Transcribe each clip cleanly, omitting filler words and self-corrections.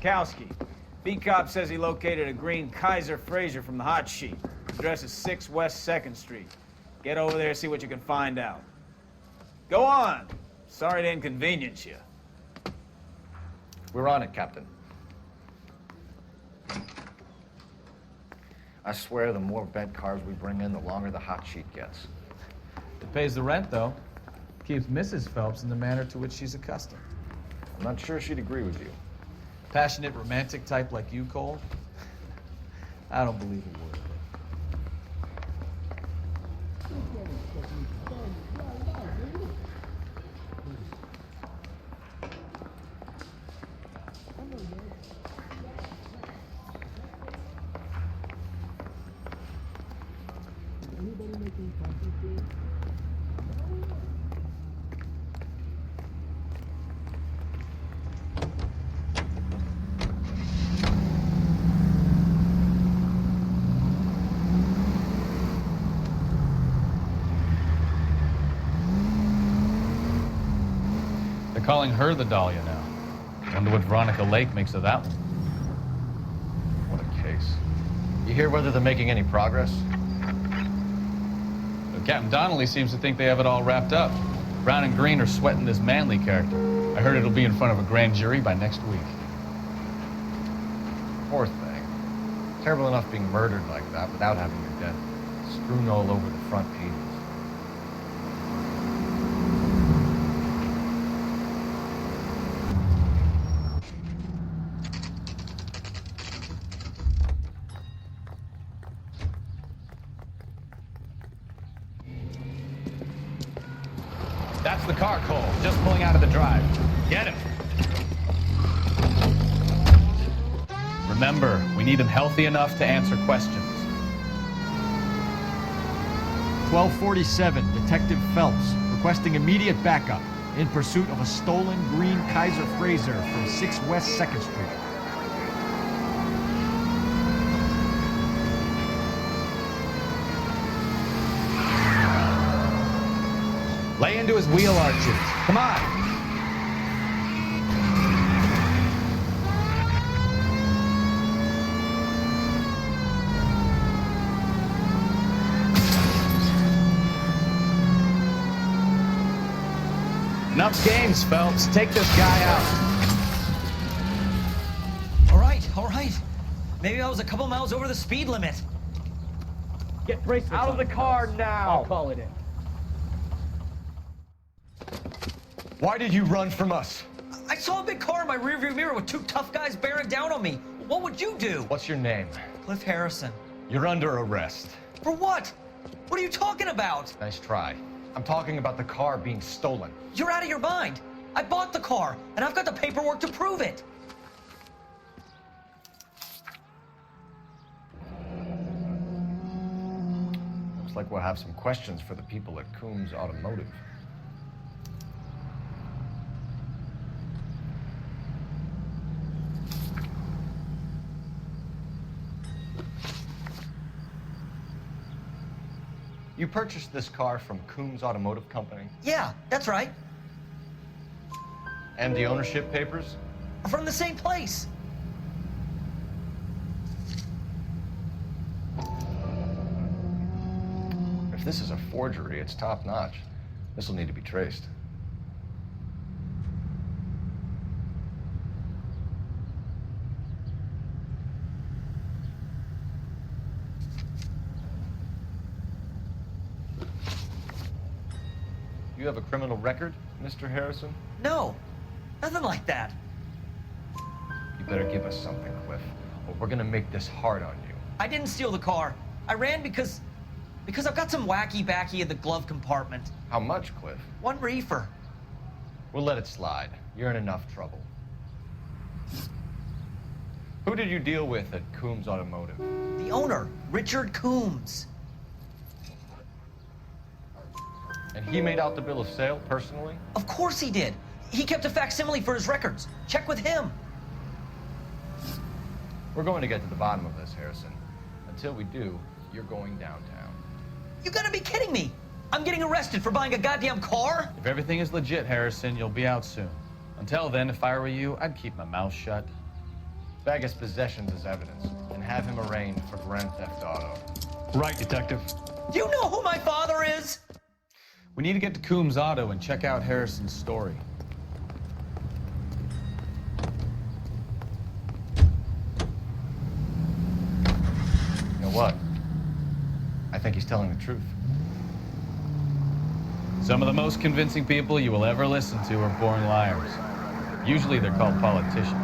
Sikowski. B-Cop says he located a green Kaiser Fraser from the hot sheet. Address is 6 West 2nd Street. Get over there, see what you can find out. Go on. Sorry to inconvenience you. We're on it, Captain. I swear the more bed cars we bring in, the longer the hot sheet gets. It pays the rent, though. Keeps Mrs. Phelps in the manner to which she's accustomed. I'm not sure she'd agree with you. Passionate, romantic type like you, Cole? I don't believe a word of it. They're calling her the Dahlia now. Wonder what Veronica Lake makes of that one. What a case. You hear whether they're making any progress? But Captain Donnelly seems to think they have it all wrapped up. Brown and Green are sweating this Manley character. I heard it'll be in front of a grand jury by next week. Poor thing. Terrible enough being murdered like that without having your death strewn all over the front pages. That's the car, Cole. Just pulling out of the drive. Get him. Remember, we need him healthy enough to answer questions. 1247, Detective Phelps, requesting immediate backup in pursuit of a stolen green Kaiser Fraser from 6 West 2nd Street. Lay into his wheel arches. Come on. Enough games, Phelps. Take this guy out. All right. Maybe I was a couple miles over the speed limit. Get bracelets Out of the car now. I'll call it in. Why did you run from us? I saw a big car in my rearview mirror with 2 tough guys bearing down on me. What would you do? What's your name? Cliff Harrison. You're under arrest. For what? What are you talking about? Nice try. I'm talking about the car being stolen. You're out of your mind. I bought the car, and I've got the paperwork to prove it. Looks like we'll have some questions for the people at Coombs Automotive. You purchased this car from Coombs Automotive Company? Yeah, that's right. And the ownership papers? From the same place. If this is a forgery, it's top-notch. This will need to be traced. You have a criminal record, Mr. Harrison? No, nothing like that. You better give us something, Cliff, or we're gonna make this hard on you. I didn't steal the car. I ran because I've got some wacky backy in the glove compartment. How much, Cliff? 1 reefer. We'll let it slide. You're in enough trouble. Who did you deal with at Coombs Automotive? The owner, Richard Coombs. And he made out the bill of sale personally? Of course he did. He kept a facsimile for his records. Check with him. We're going to get to the bottom of this, Harrison. Until we do, you're going downtown. You gotta be kidding me. I'm getting arrested for buying a goddamn car? If everything is legit, Harrison, you'll be out soon. Until then, if I were you, I'd keep my mouth shut. Bag his possessions as evidence, and have him arraigned for grand theft auto. Right, Detective. Do you know who my father is? We need to get to Coombs Auto and check out Harrison's story. You know what? I think he's telling the truth. Some of the most convincing people you will ever listen to are born liars. Usually they're called politicians.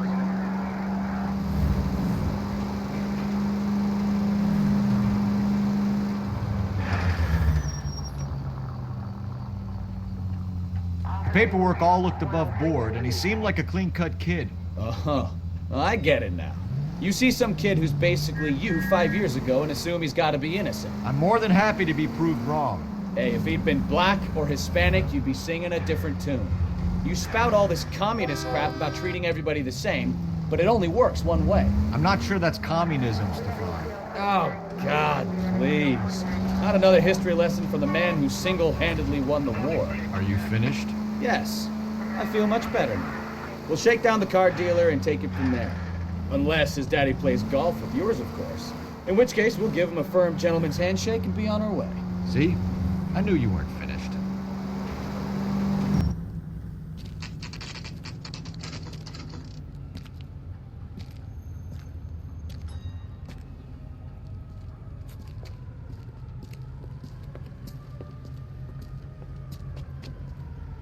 The paperwork all looked above board, and he seemed like a clean-cut kid. Oh, well, I get it now. You see some kid who's basically you 5 years ago and assume he's got to be innocent. I'm more than happy to be proved wrong. Hey, if he'd been black or Hispanic, you'd be singing a different tune. You spout all this communist crap about treating everybody the same, but it only works one way. I'm not sure that's communism, Stefan. Oh, God, please. Not another history lesson from the man who single-handedly won the war. Are you finished? Yes, I feel much better now. We'll shake down the car dealer and take it from there. Unless his daddy plays golf with yours, of course. In which case, we'll give him a firm gentleman's handshake and be on our way. See? I knew you weren't finished.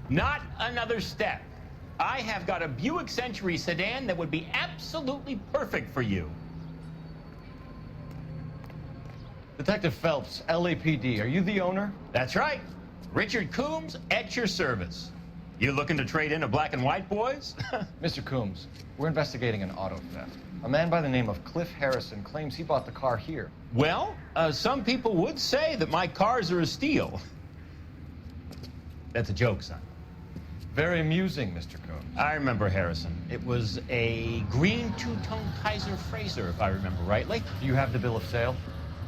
Not another step. I have got a Buick Century sedan that would be absolutely perfect for you. Detective Phelps, LAPD, are you the owner? That's right. Richard Coombs at your service. You looking to trade in a black and white, boys? Mr. Coombs, we're investigating an auto theft. A man by the name of Cliff Harrison claims he bought the car here. Well, some people would say that my cars are a steal. That's a joke, son. Very amusing, Mr. Coombs. I remember Harrison. It was a green two-tone Kaiser Frazer, if I remember rightly. Do you have the bill of sale?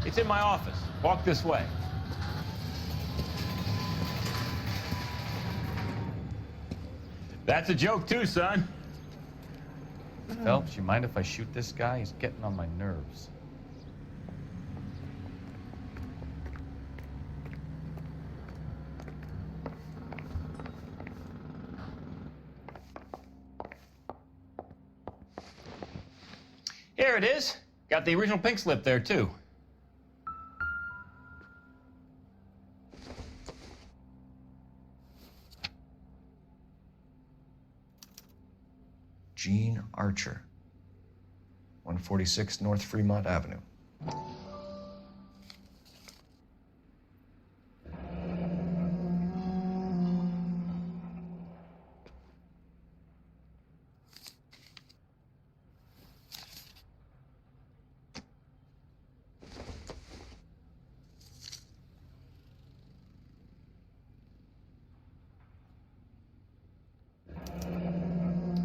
It's in my office. Walk this way. That's a joke too, son. Phelps, you mind if I shoot this guy? He's getting on my nerves. Here it is. Got the original pink slip there, too. Gene Archer, 146 North Fremont Avenue.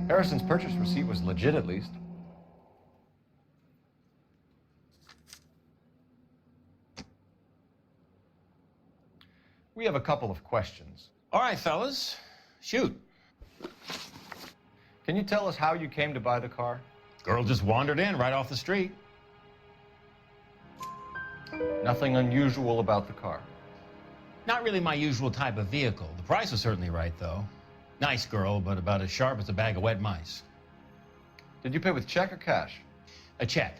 Harrison's purchase receipt was legit, at least. We have a couple of questions. All right, fellas. Shoot. Can you tell us how you came to buy the car? Girl just wandered in right off the street. Nothing unusual about the car. Not really my usual type of vehicle. The price was certainly right, though. Nice girl, but about as sharp as a bag of wet mice. Did you pay with check or cash? A check.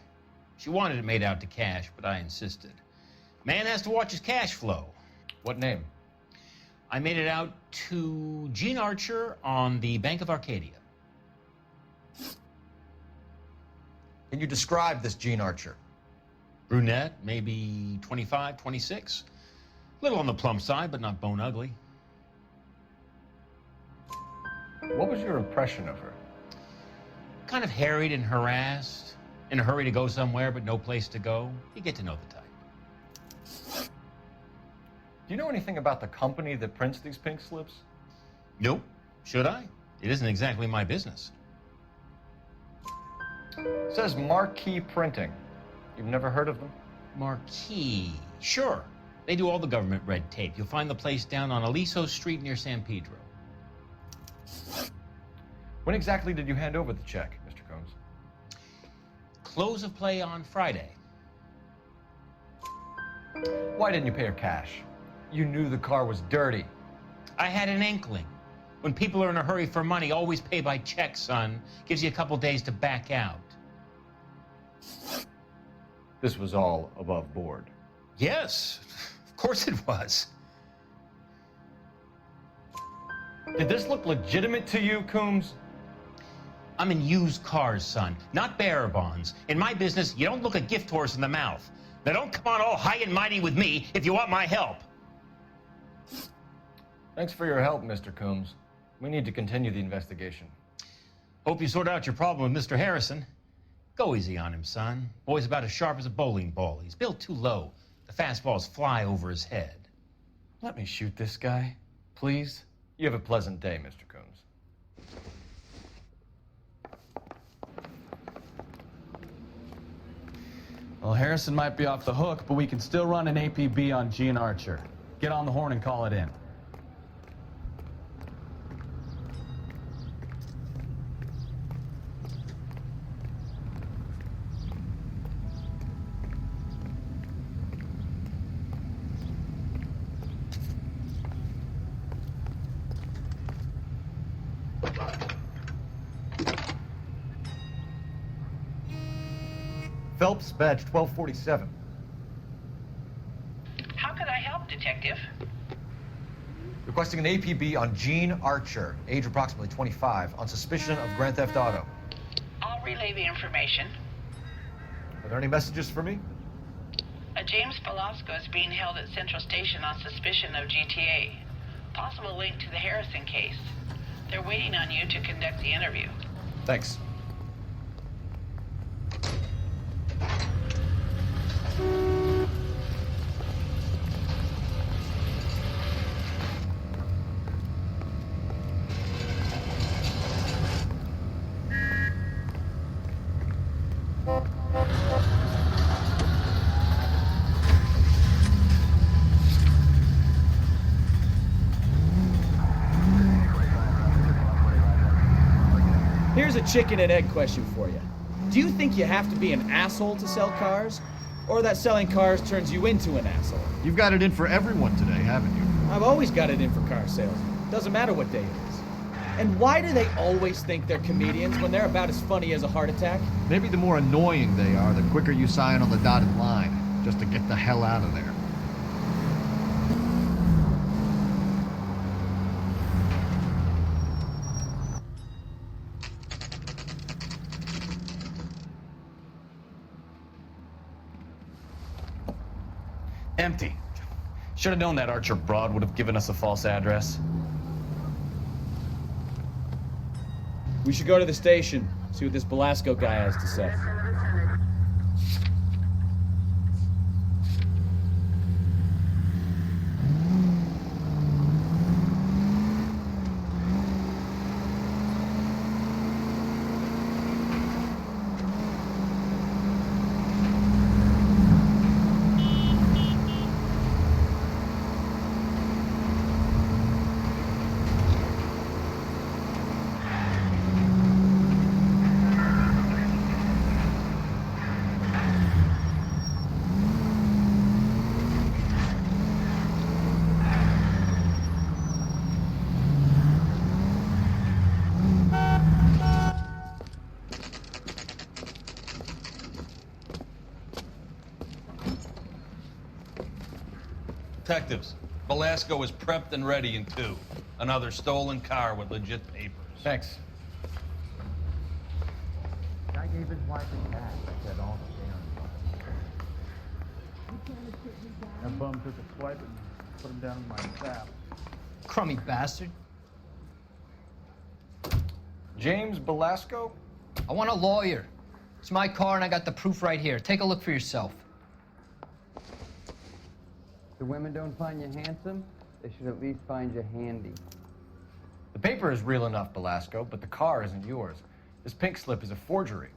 She wanted it made out to cash, but I insisted. Man has to watch his cash flow. What name? I made it out to Gene Archer on the Bank of Arcadia. Can you describe this Gene Archer? Brunette, maybe 25, 26. Little on the plump side, but not bone ugly. What was your impression of her? Kind of harried and harassed. In a hurry to go somewhere, but no place to go. You get to know the type. Do you know anything about the company that prints these pink slips? Nope. Should I? It isn't exactly my business. It says Marquee Printing. You've never heard of them? Marquee. Sure. They do all the government red tape. You'll find the place down on Aliso Street near San Pedro. When exactly did you hand over the check, Mr. Combs? close of play on Friday. Why didn't you pay her cash? You knew the car was dirty. I had an inkling. When people are in a hurry for money, always pay by check, son. Gives you a couple days to back out. This was all above board. Yes, of course it was. Did this look legitimate to you, Coombs? I'm in used cars, son, not bearer bonds. In my business, you don't look a gift horse in the mouth. Now don't come on all high and mighty with me if you want my help. Thanks for your help, Mr. Coombs. We need to continue the investigation. Hope you sort out your problem with Mr. Harrison. Go easy on him, son. Boy's about as sharp as a bowling ball. He's built too low. The fastballs fly over his head. Let me shoot this guy, please. You have a pleasant day, Mr. Coombs. Well, Harrison might be off the hook, but we can still run an APB on Gene Archer. Get on the horn and call it in. Phelps, badge 1247. How could I help, Detective? Requesting an APB on Gene Archer, age approximately 25, on suspicion of Grand Theft Auto. I'll relay the information. Are there any messages for me? A James Velasco is being held at Central Station on suspicion of GTA. Possible link to the Harrison case. They're waiting on you to conduct the interview. Thanks. Here's a chicken and egg question for you. Do you think you have to be an asshole to sell cars? Or that selling cars turns you into an asshole? You've got it in for everyone today, haven't you? I've always got it in for car sales. Doesn't matter what day it is. And why do they always think they're comedians when they're about as funny as a heart attack? Maybe the more annoying they are, the quicker you sign on the dotted line, just to get the hell out of there. Empty. Should have known that Archer broad would have given us a false address. We should go to the station, see what this Velasco guy has to say. Detectives, Velasco is prepped and ready in 2. Another stolen car with legit papers. Thanks. Guy gave his wife a cash. I said all the That bum took a swipe and put him down in my sap. Crummy bastard. James Velasco? I want a lawyer. It's my car and I got the proof right here. Take a look for yourself. The women don't find you handsome, they should at least find you handy. The paper is real enough, Velasco, but the car isn't yours. This pink slip is a forgery.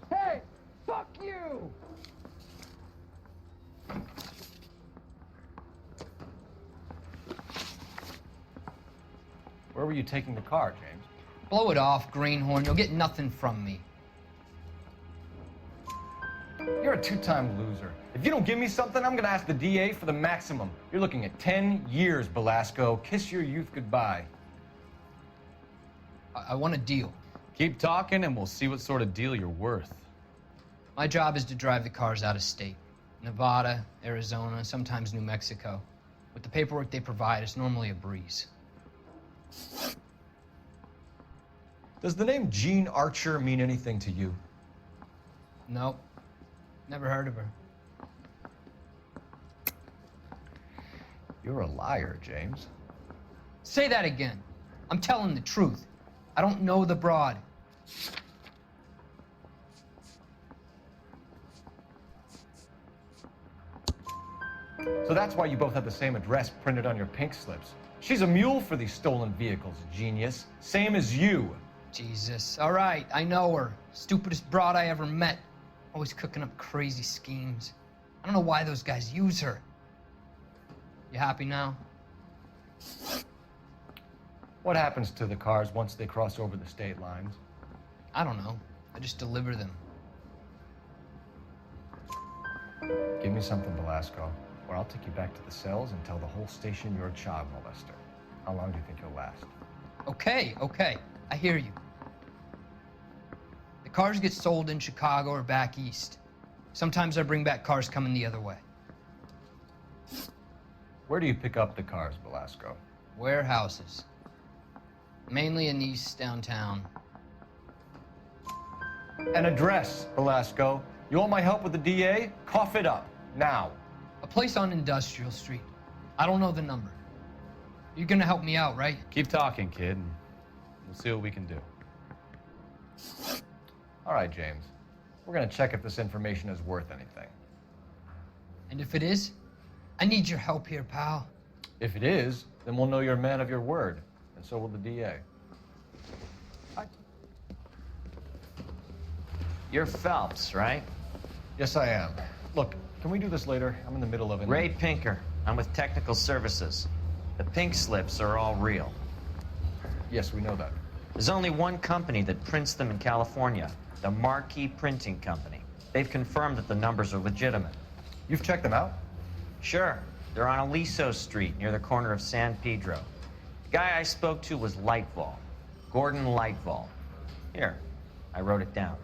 Hey! Fuck you! Where were you taking the car, James? Blow it off, greenhorn. You'll get nothing from me. You're a two-time loser. If you don't give me something, I'm gonna ask the DA for the maximum. You're looking at 10 years, Belasco. Kiss your youth goodbye. I want a deal. Keep talking and we'll see what sort of deal you're worth. My job is to drive the cars out of state. Nevada, Arizona, sometimes New Mexico. With the paperwork they provide, it's normally a breeze. Does the name Jean Archer mean anything to you? Nope. Never heard of her. You're a liar, James. Say that again. I'm telling the truth. I don't know the broad. So that's why you both have the same address printed on your pink slips. She's a mule for these stolen vehicles, genius. Same as you. Jesus. All right, I know her. Stupidest broad I ever met. Always cooking up crazy schemes. I don't know why those guys use her. You happy now? What happens to the cars once they cross over the state lines? I don't know. I just deliver them. Give me something, Belasco, or I'll take you back to the cells and tell the whole station you're a child molester. How long do you think you'll last? Okay. I hear you. The cars get sold in Chicago or back east. Sometimes I bring back cars coming the other way. Where do you pick up the cars, Belasco? Warehouses. Mainly in East downtown. An address, Belasco. You want my help with the DA? Cough it up, now. A place on Industrial Street. I don't know the number. You're gonna help me out, right? Keep talking, kid, and we'll see what we can do. All right, James. We're gonna check if this information is worth anything. And if it is, I need your help here, pal. If it is, then we'll know you're a man of your word, and so will the DA. You're Phelps, right? Yes, I am. Look, can we do this later? I'm in the middle of it. Ray Pinker. I'm with Technical Services. The pink slips are all real. Yes, we know that. There's only one company that prints them in California, the Marquee Printing Company. They've confirmed that the numbers are legitimate. You've checked them out? Sure. They're on Aliso Street, near the corner of San Pedro. The guy I spoke to was Lightval. Gordon Lightval. Here, I wrote it down.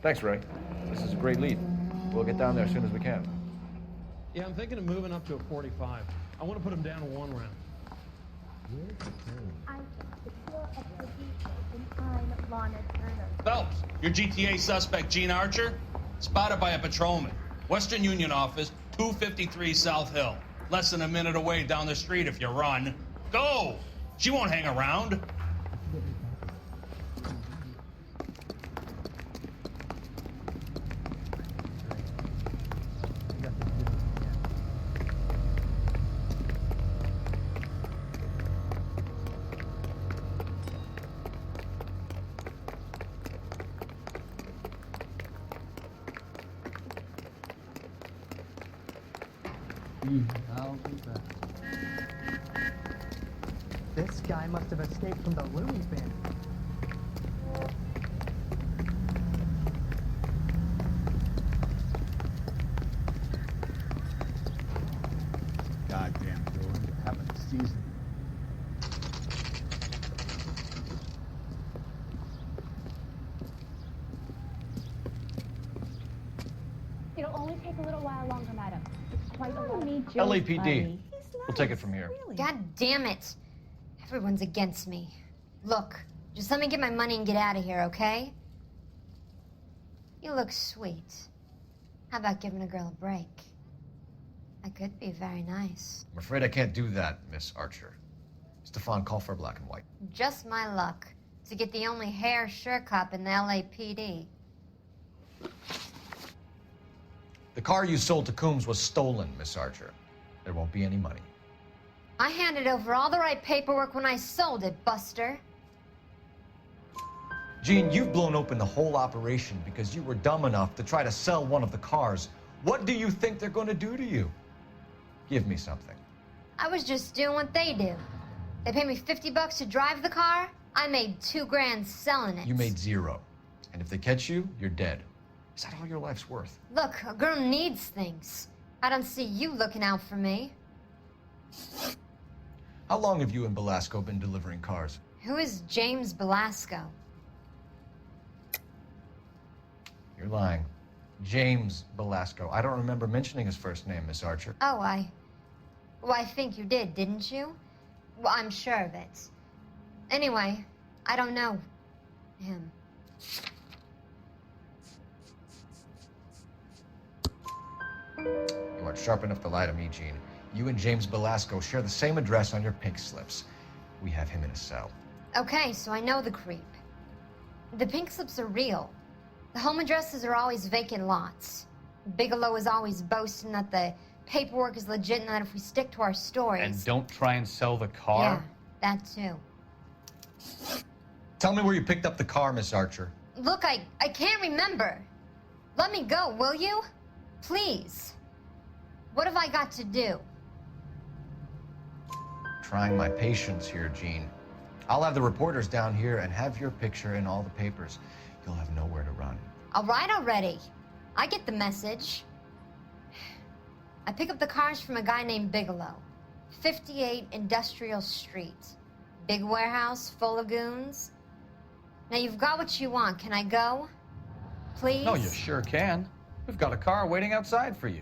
Thanks, Ray. This is a great lead. We'll get down there as soon as we can. Yeah, I'm thinking of moving up to a 45. I want to put him down to one round. Phelps, your GTA suspect, Gene Archer, spotted by a patrolman. Western Union office, 253 South Hill. Less than a minute away down the street if you run. Go! She won't hang around. I'll be back. This guy must have escaped from the Looney Bin. Goddamn villain, you're having a season. It'll only take a little while longer, madam. It's quite a lot. LAPD. We'll take it from here. God damn it. Everyone's against me. Look, just let me get my money and get out of here, okay? You look sweet. How about giving a girl a break? I could be very nice. I'm afraid I can't do that, Miss Archer. Stefan, call for black and white. Just my luck to get the only hair shirt cop in the LAPD. The car you sold to Coombs was stolen, Miss Archer. There won't be any money. I handed over all the right paperwork when I sold it, Buster. Gene, you've blown open the whole operation because you were dumb enough to try to sell one of the cars. What do you think they're going to do to you? Give me something. I was just doing what they do. They paid me $50 to drive the car. I made $2 grand selling it. You made 0. And if they catch you, you're dead. Is that all your life's worth? Look, a girl needs things. I don't see you looking out for me. How long have you and Belasco been delivering cars? Who is James Belasco? You're lying. James Belasco. I don't remember mentioning his first name, Miss Archer. Oh, well, I think you did, didn't you? Well, I'm sure of it. Anyway, I don't know him. You aren't sharp enough to lie to me, Gene. You and James Belasco share the same address on your pink slips. We have him in a cell. Okay, so I know the creep. The pink slips are real. The home addresses are always vacant lots. Bigelow is always boasting that the paperwork is legit and that if we stick to our stories... And don't try and sell the car? Yeah, that too. Tell me where you picked up the car, Miss Archer. Look, I can't remember. Let me go, will you? Please. What have I got to do? Trying my patience here, Gene. I'll have the reporters down here and have your picture in all the papers. You'll have nowhere to run. All right already. I get the message. I pick up the cars from a guy named Bigelow. 58 Industrial Street. Big warehouse full of goons. Now you've got what you want. Can I go? Please? No, you sure can. We've got a car waiting outside for you.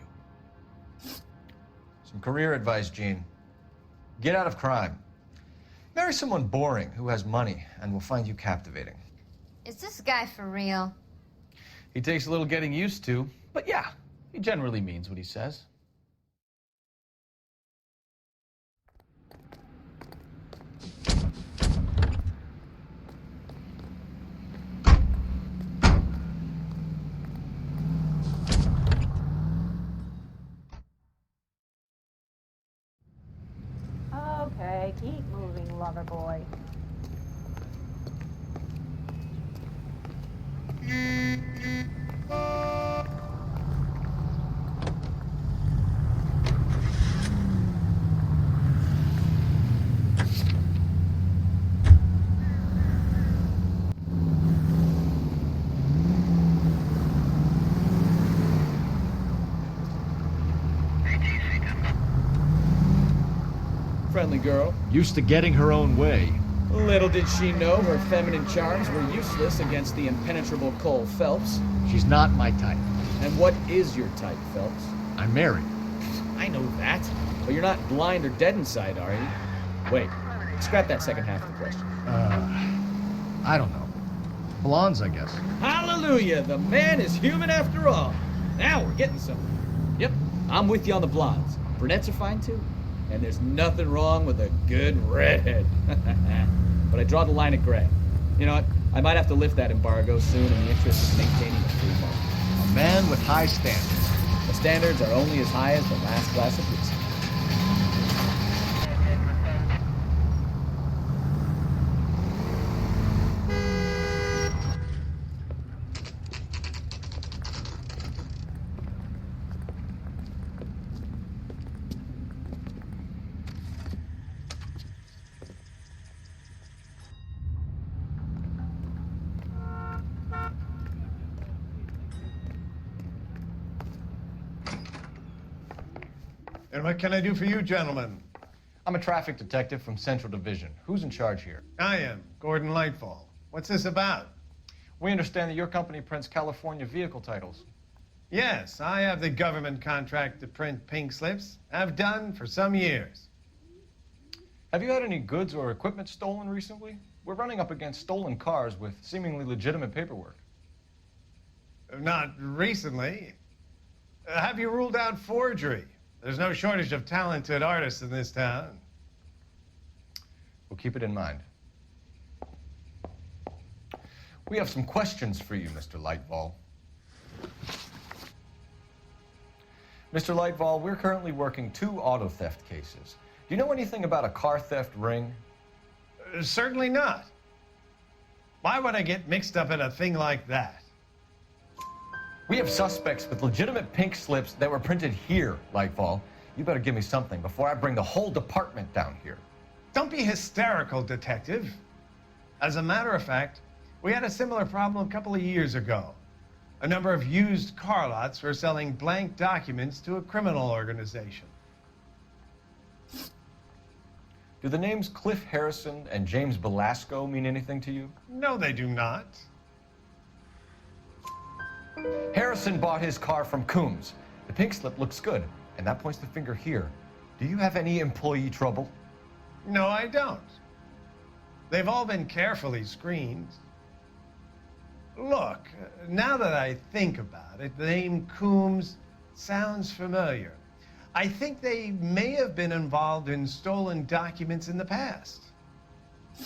Some career advice, Gene. Get out of crime. Marry someone boring who has money and will find you captivating. Is this guy for real? He takes a little getting used to, but yeah, he generally means what he says. Okay, keep moving, lover boy. Friendly girl. Used to getting her own way. Little did she know her feminine charms were useless against the impenetrable Cole Phelps. She's not my type. And what is your type, Phelps? I'm married. I know that. But you're not blind or dead inside, are you? Wait, scrap that second half of the question. I don't know. Blondes, I guess. Hallelujah! The man is human after all. Now we're getting somewhere. Yep, I'm with you on the blondes. Brunettes are fine too. And there's nothing wrong with a good redhead. But I draw the line at gray. You know what? I might have to lift that embargo soon in the interest of maintaining a free market. A man with high standards. The standards are only as high as the last glass of whiskey. And what can I do for you, gentlemen? I'm a traffic detective from Central Division. Who's in charge here? I am, Gordon Lightfall. What's this about? We understand that your company prints California vehicle titles. Yes, I have the government contract to print pink slips. I've done for some years. Have you had any goods or equipment stolen recently? We're running up against stolen cars with seemingly legitimate paperwork. Not recently. Have you ruled out forgery? There's no shortage of talented artists in this town. We'll keep it in mind. We have some questions for you, Mr. Lightfall. Mr. Lightfall, we're currently working 2 auto theft cases. Do you know anything about a car theft ring? Certainly not. Why would I get mixed up in a thing like that? We have suspects with legitimate pink slips that were printed here, Lightfall. You better give me something before I bring the whole department down here. Don't be hysterical, Detective. As a matter of fact, we had a similar problem a couple of years ago. A number of used car lots were selling blank documents to a criminal organization. Do the names Cliff Harrison and James Belasco mean anything to you? No, they do not. Harrison bought his car from Coombs. The pink slip looks good, and that points the finger here. Do you have any employee trouble? No, I don't. They've all been carefully screened. Look, now that I think about it, the name Coombs sounds familiar. I think they may have been involved in stolen documents in the past. Do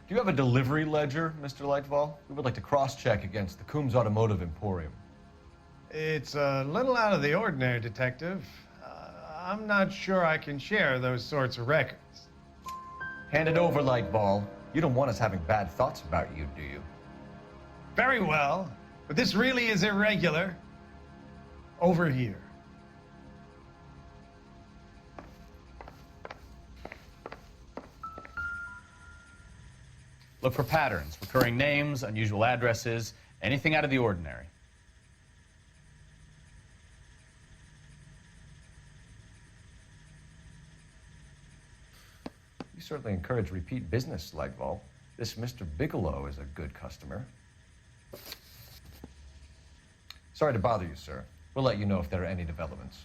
you have a delivery ledger, Mr. Lightfall? We would like to cross-check against the Coombs Automotive Emporium. It's a little out of the ordinary, Detective. I'm not sure I can share those sorts of records. Hand it over, Lightball. You don't want us having bad thoughts about you, do you? Very well, but this really is irregular. Over here. Look for patterns, recurring names, unusual addresses, anything out of the ordinary. You certainly encourage repeat business, Lightball. This Mr. Bigelow is a good customer. Sorry to bother you, sir. We'll let you know if there are any developments.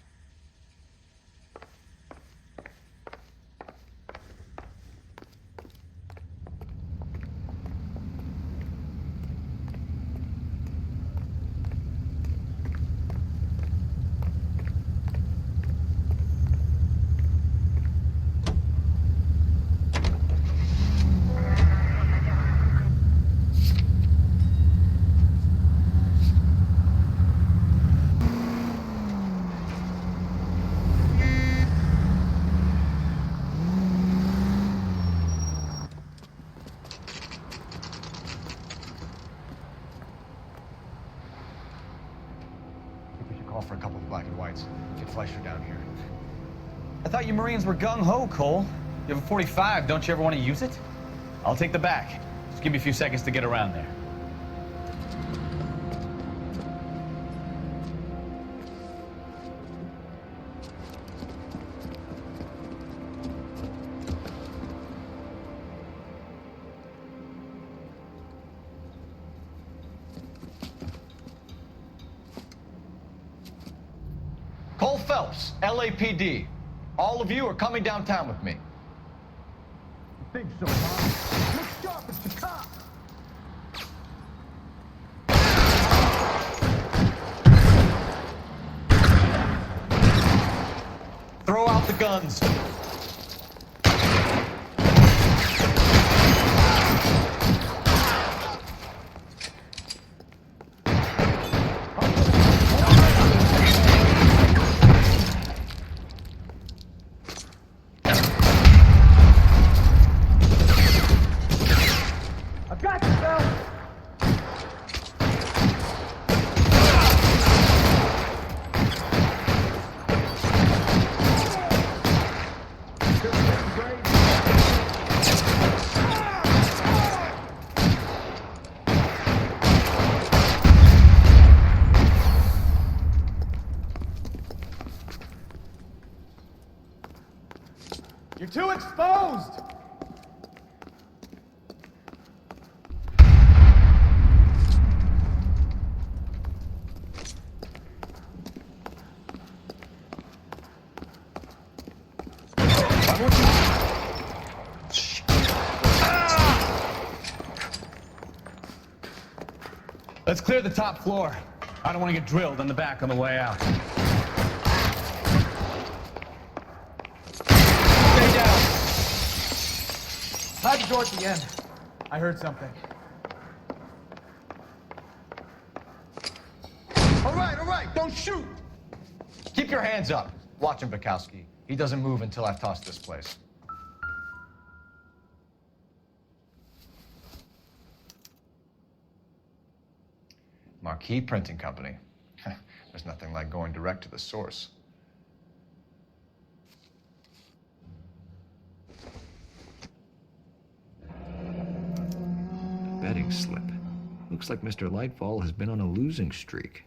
For a couple of black and whites. Get Fleischer down here. I thought you Marines were gung-ho, Cole. You have a 45. Don't you ever want to use it? I'll take the back. Just give me a few seconds to get around there. Cole Phelps, LAPD. All of you are coming downtown with me. You think so, huh? Look sharp, it's the cop! Throw out the guns. You're too exposed! Let's clear the top floor. I don't want to get drilled in the back on the way out. Stay down. Hide the door at the end. I heard something. All right, don't shoot! Keep your hands up. Watch him, Bukowski. He doesn't move until I've tossed this place. Marquee Printing Company. There's nothing like going direct to the source. Betting slip. Looks like Mr. Lightfall has been on a losing streak.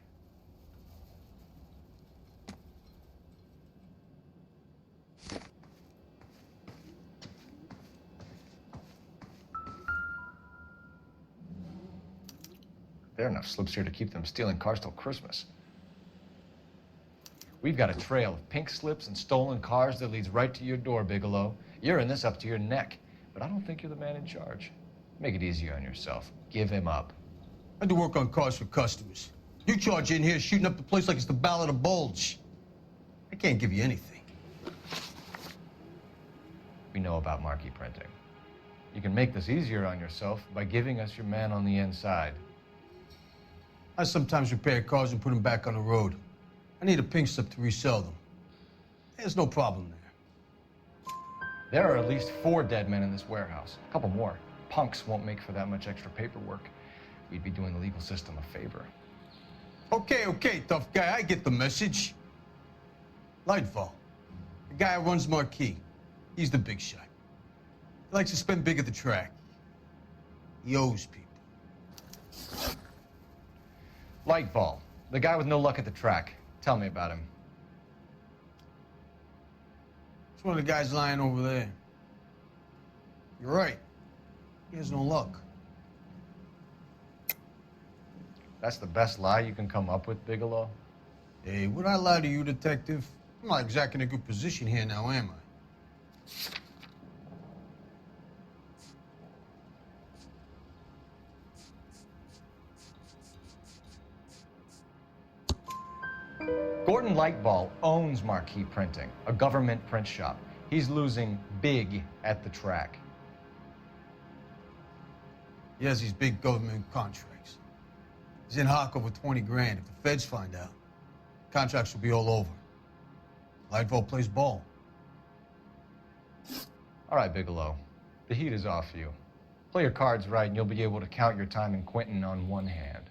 There are enough slips here to keep them stealing cars till Christmas. We've got a trail of pink slips and stolen cars that leads right to your door, Bigelow. You're in this up to your neck, but I don't think you're the man in charge. Make it easier on yourself. Give him up. I do work on cars for customers. You charge in here shooting up the place like it's the Ballad of Bulge. I can't give you anything. We know about marquee printing. You can make this easier on yourself by giving us your man on the inside. I sometimes repair cars and put them back on the road. I need a pink slip to resell them. There's no problem there. There are at least 4 dead men in this warehouse. A couple more. Punks won't make for that much extra paperwork. We'd be doing the legal system a favor. Okay, tough guy. I get the message. Lightfall, the guy who runs Marquee. He's the big shot. He likes to spend big at the track. He owes people. Lightball, the guy with no luck at the track. Tell me about him. It's one of the guys lying over there. You're right. He has no luck. That's the best lie you can come up with, Bigelow? Hey, would I lie to you, detective? I'm not exactly in a good position here now, am I? Gordon Lightball owns Marquee Printing, a government print shop. He's losing big at the track. He has these big government contracts. He's in hock over 20 grand. If the feds find out, contracts will be all over. Lightball plays ball. All right, Bigelow. The heat is off you. Play your cards right and you'll be able to count your time in Quentin on one hand.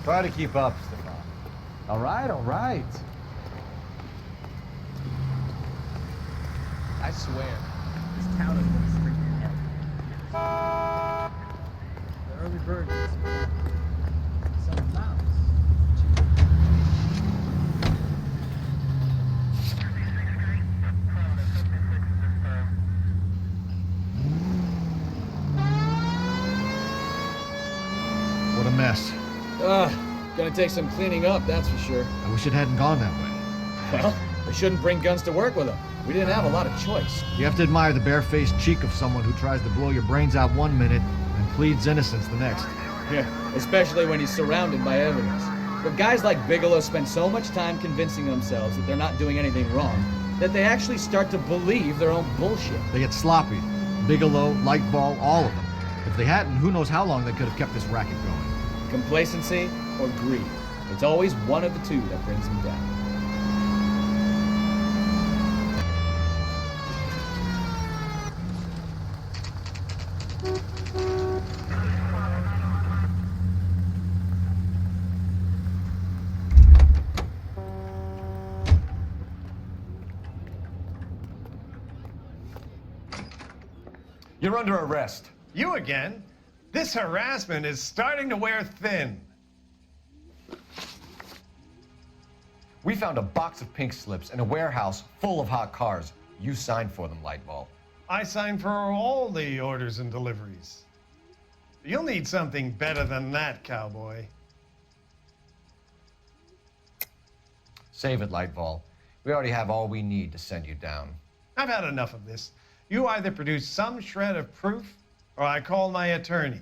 Try to keep up, Stefan. All right, all right. I swear, this town is going to freaking hell. The early bird gets some mouse. What a mess. Gonna take some cleaning up, that's for sure. I wish it hadn't gone that way. Well, we shouldn't bring guns to work with them. We didn't have a lot of choice. You have to admire the barefaced cheek of someone who tries to blow your brains out one minute and pleads innocence the next. Yeah, especially when he's surrounded by evidence. But guys like Bigelow spend so much time convincing themselves that they're not doing anything wrong that they actually start to believe their own bullshit. They get sloppy. Bigelow, Lightball, all of them. If they hadn't, who knows how long they could have kept this racket going. Complacency or greed. It's always one of the two that brings them down. You're under arrest. You again? This harassment is starting to wear thin. We found a box of pink slips in a warehouse full of hot cars. You signed for them, Lightball. I signed for all the orders and deliveries. You'll need something better than that, cowboy. Save it, Lightball. We already have all we need to send you down. I've had enough of this. You either produce some shred of proof, or I call my attorney.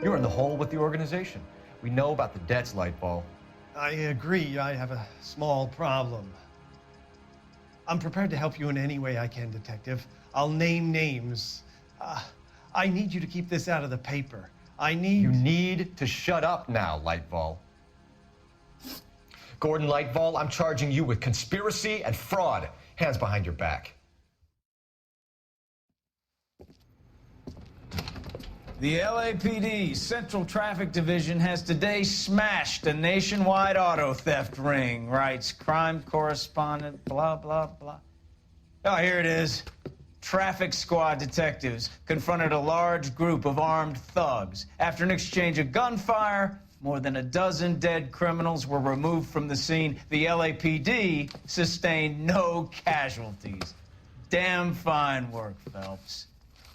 You're in the hole with the organization. We know about the debts, Lightball. I agree, I have a small problem. I'm prepared to help you in any way I can, Detective. I'll name names. I need you to keep this out of the paper. You need to shut up now, Lightfall. Gordon Lightfall, I'm charging you with conspiracy and fraud. Hands behind your back. The LAPD Central Traffic Division has today smashed a nationwide auto theft ring, writes crime correspondent, blah, blah, blah. Oh, here it is. Traffic squad detectives confronted a large group of armed thugs. After an exchange of gunfire, more than a dozen dead criminals were removed from the scene. The LAPD sustained no casualties. Damn fine work, Phelps.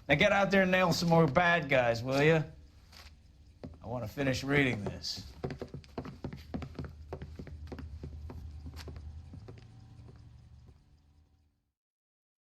Now get out there and nail some more bad guys, will you? I want to finish reading this.